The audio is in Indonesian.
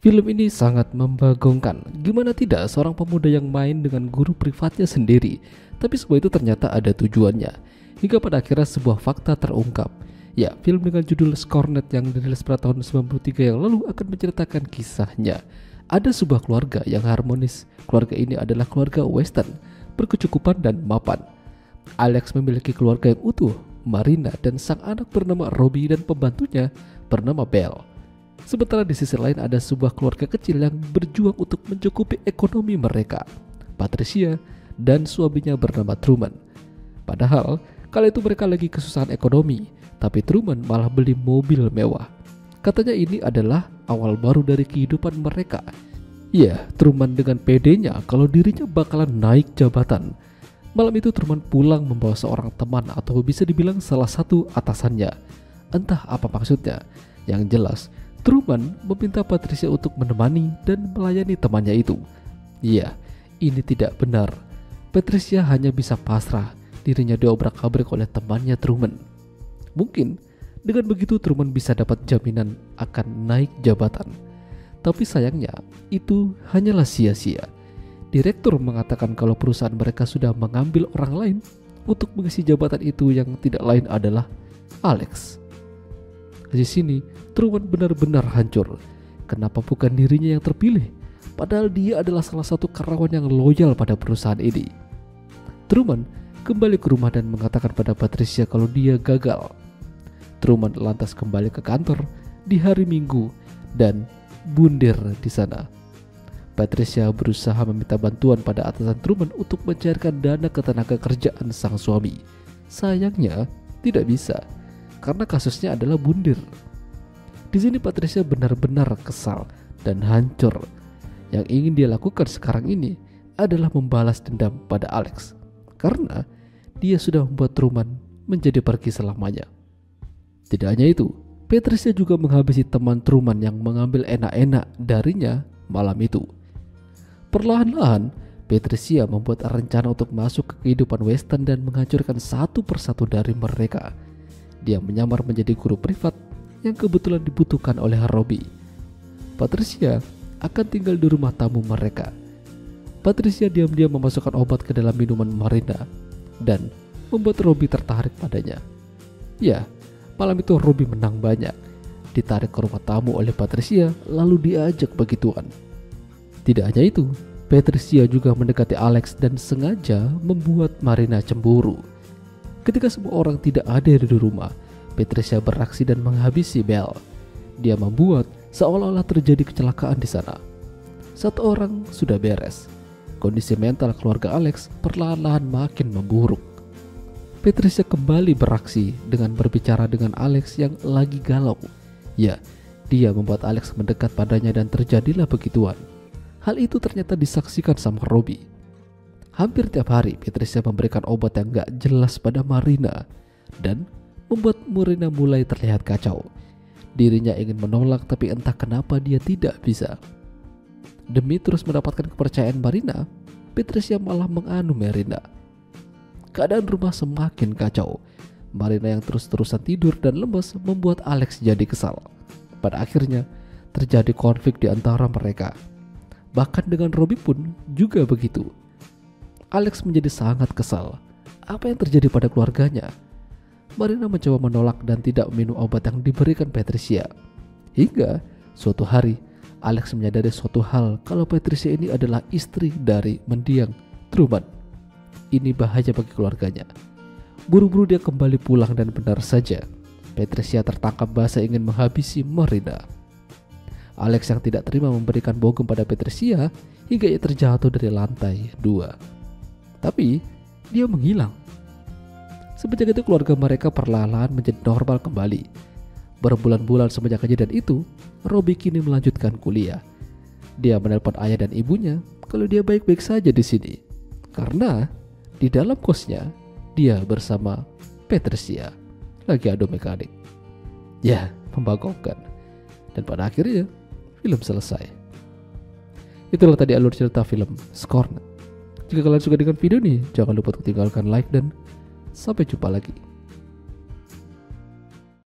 Film ini sangat membagongkan. Gimana tidak seorang pemuda yang main dengan guru privatnya sendiri, tapi semua itu ternyata ada tujuannya. Hingga pada akhirnya sebuah fakta terungkap. Ya, film dengan judul Scornet yang dirilis pada tahun 93 yang lalu akan menceritakan kisahnya. Ada sebuah keluarga yang harmonis. Keluarga ini adalah keluarga Western, berkecukupan dan mapan. Alex memiliki keluarga yang utuh, Marina dan sang anak bernama Robbie dan pembantunya bernama Belle. Sementara di sisi lain ada sebuah keluarga kecil yang berjuang untuk mencukupi ekonomi mereka, Patricia dan suaminya bernama Truman. Padahal kala itu mereka lagi kesusahan ekonomi, tapi Truman malah beli mobil mewah. Katanya ini adalah awal baru dari kehidupan mereka. Ya, Truman dengan pedenya kalau dirinya bakalan naik jabatan. Malam itu Truman pulang membawa seorang teman atau bisa dibilang salah satu atasannya. Entah apa maksudnya. Yang jelas, Truman meminta Patricia untuk menemani dan melayani temannya itu. Iya, ini tidak benar. Patricia hanya bisa pasrah. Dirinya diobrak-abrik oleh temannya Truman. Mungkin dengan begitu Truman bisa dapat jaminan akan naik jabatan. Tapi sayangnya itu hanyalah sia-sia. Direktur mengatakan kalau perusahaan mereka sudah mengambil orang lain untuk mengisi jabatan itu yang tidak lain adalah Alex. Di sini Truman benar-benar hancur. Kenapa bukan dirinya yang terpilih? Padahal dia adalah salah satu karyawan yang loyal pada perusahaan ini. Truman kembali ke rumah dan mengatakan pada Patricia kalau dia gagal. Truman lantas kembali ke kantor di hari Minggu dan bundir di sana. Patricia berusaha meminta bantuan pada atasan Truman untuk mencairkan dana ketenaga kerjaan sang suami. Sayangnya tidak bisa karena kasusnya adalah bundir. Di sini Patricia benar-benar kesal dan hancur. Yang ingin dia lakukan sekarang ini adalah membalas dendam pada Alex karena dia sudah membuat Truman menjadi pergi selamanya. Tidak hanya itu, Patricia juga menghabisi teman Truman yang mengambil enak-enak darinya malam itu. Perlahan-lahan, Patricia membuat rencana untuk masuk ke kehidupan Western dan menghancurkan satu persatu dari mereka. Dia menyamar menjadi guru privat yang kebetulan dibutuhkan oleh Robbie. Patricia akan tinggal di rumah tamu mereka. Patricia diam-diam memasukkan obat ke dalam minuman Marina dan membuat Robbie tertarik padanya. Ya, malam itu Robbie menang banyak. Ditarik ke rumah tamu oleh Patricia lalu diajak begituan. Tidak hanya itu, Patricia juga mendekati Alex dan sengaja membuat Marina cemburu. Ketika semua orang tidak ada di rumah, Patricia beraksi dan menghabisi Belle. Dia membuat seolah-olah terjadi kecelakaan di sana. Satu orang sudah beres. Kondisi mental keluarga Alex perlahan-lahan makin memburuk. Patricia kembali beraksi dengan berbicara dengan Alex yang lagi galau. Ya, dia membuat Alex mendekat padanya dan terjadilah begituan. Hal itu ternyata disaksikan sama Robbie. Hampir tiap hari Patricia memberikan obat yang gak jelas pada Marina dan membuat Marina mulai terlihat kacau. Dirinya ingin menolak tapi entah kenapa dia tidak bisa. Demi terus mendapatkan kepercayaan Marina, Patricia malah menganu Marina. Keadaan rumah semakin kacau. Marina yang terus-terusan tidur dan lemas membuat Alex jadi kesal. Pada akhirnya terjadi konflik di antara mereka. Bahkan dengan Robbie pun juga begitu. Alex menjadi sangat kesal. Apa yang terjadi pada keluarganya? Marina mencoba menolak dan tidak minum obat yang diberikan Patricia. Hingga suatu hari Alex menyadari suatu hal kalau Patricia ini adalah istri dari mendiang Truman. Ini bahaya bagi keluarganya. Buru-buru dia kembali pulang dan benar saja Patricia tertangkap basah ingin menghabisi Marina. Alex yang tidak terima memberikan bogem pada Patricia hingga ia terjatuh dari lantai 2. Tapi dia menghilang. Semenjak itu keluarga mereka perlahan-lahan menjadi normal kembali. Berbulan-bulan semenjak kejadian itu, Robbie kini melanjutkan kuliah. Dia menelpon ayah dan ibunya kalau dia baik-baik saja di sini. Karena di dalam kosnya dia bersama Patricia lagi adu mekanik. Ya, membagongkan. Dan pada akhirnya film selesai. Itulah tadi alur cerita film Scornet. Jika kalian suka dengan video ini, jangan lupa untuk tinggalkan like dan sampai jumpa lagi.